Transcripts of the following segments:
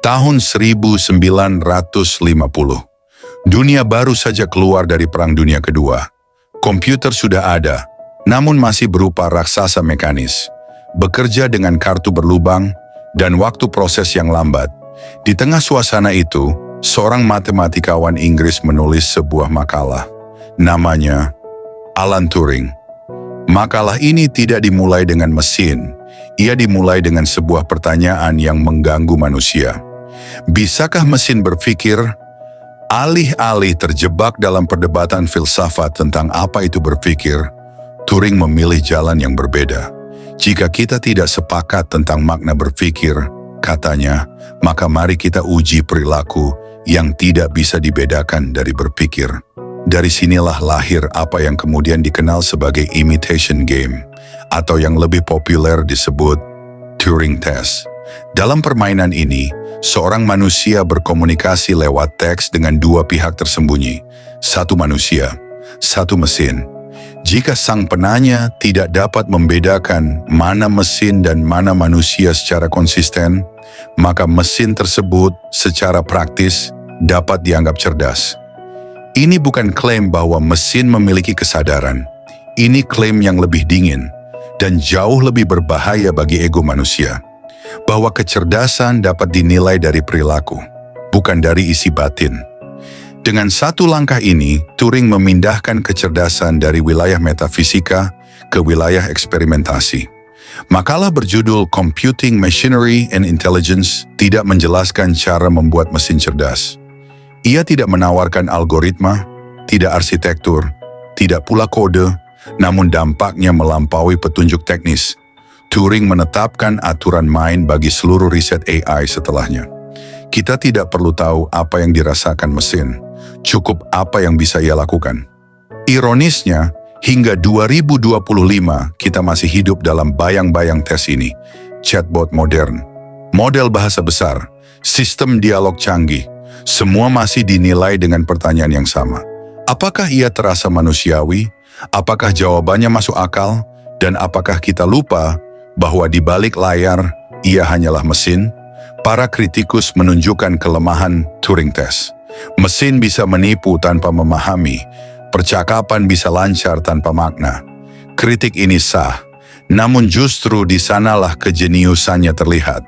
Tahun 1950. Dunia baru saja keluar dari Perang Dunia Kedua. Komputer sudah ada, namun masih berupa raksasa mekanis. Bekerja dengan kartu berlubang dan waktu proses yang lambat. Di tengah suasana itu, seorang matematikawan Inggris menulis sebuah makalah. Namanya Alan Turing. Makalah ini tidak dimulai dengan mesin. Ia dimulai dengan sebuah pertanyaan yang mengganggu manusia. Bisakah mesin berpikir? Alih-alih terjebak dalam perdebatan filsafat tentang apa itu berpikir, Turing memilih jalan yang berbeda. Jika kita tidak sepakat tentang makna berpikir, katanya, maka mari kita uji perilaku yang tidak bisa dibedakan dari berpikir. Dari sinilah lahir apa yang kemudian dikenal sebagai imitation game, atau yang lebih populer disebut Turing Test. Dalam permainan ini, seorang manusia berkomunikasi lewat teks dengan dua pihak tersembunyi, satu manusia, satu mesin. Jika sang penanya tidak dapat membedakan mana mesin dan mana manusia secara konsisten, maka mesin tersebut secara praktis dapat dianggap cerdas. Ini bukan klaim bahwa mesin memiliki kesadaran. Ini klaim yang lebih dingin dan jauh lebih berbahaya bagi ego manusia. Bahwa kecerdasan dapat dinilai dari perilaku, bukan dari isi batin. Dengan satu langkah ini, Turing memindahkan kecerdasan dari wilayah metafisika ke wilayah eksperimentasi. Makalah berjudul Computing Machinery and Intelligence tidak menjelaskan cara membuat mesin cerdas. Ia tidak menawarkan algoritma, tidak arsitektur, tidak pula kode, namun dampaknya melampaui petunjuk teknis. Turing menetapkan aturan main bagi seluruh riset AI setelahnya. Kita tidak perlu tahu apa yang dirasakan mesin, cukup apa yang bisa ia lakukan. Ironisnya, hingga 2025 kita masih hidup dalam bayang-bayang tes ini. Chatbot modern, model bahasa besar, sistem dialog canggih, semua masih dinilai dengan pertanyaan yang sama. Apakah ia terasa manusiawi? Apakah jawabannya masuk akal? Dan apakah kita lupa bahwa di balik layar ia hanyalah mesin? Para kritikus menunjukkan kelemahan Turing Test. Mesin bisa menipu tanpa memahami, percakapan bisa lancar tanpa makna. Kritik ini sah, namun justru di sanalah kejeniusannya terlihat.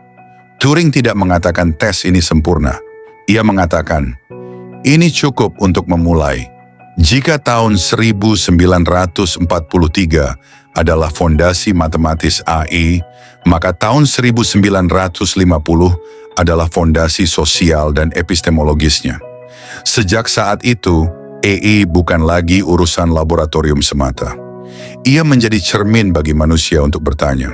Turing tidak mengatakan tes ini sempurna. Ia mengatakan, ini cukup untuk memulai. Jika tahun 1943 adalah fondasi matematis AI, maka tahun 1950 adalah fondasi sosial dan epistemologisnya. Sejak saat itu, AI bukan lagi urusan laboratorium semata. Ia menjadi cermin bagi manusia untuk bertanya,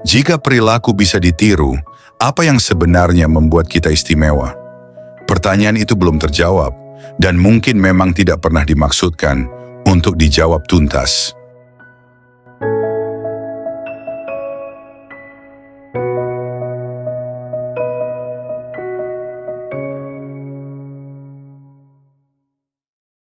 jika perilaku bisa ditiru, apa yang sebenarnya membuat kita istimewa? Pertanyaan itu belum terjawab, dan mungkin memang tidak pernah dimaksudkan untuk dijawab tuntas.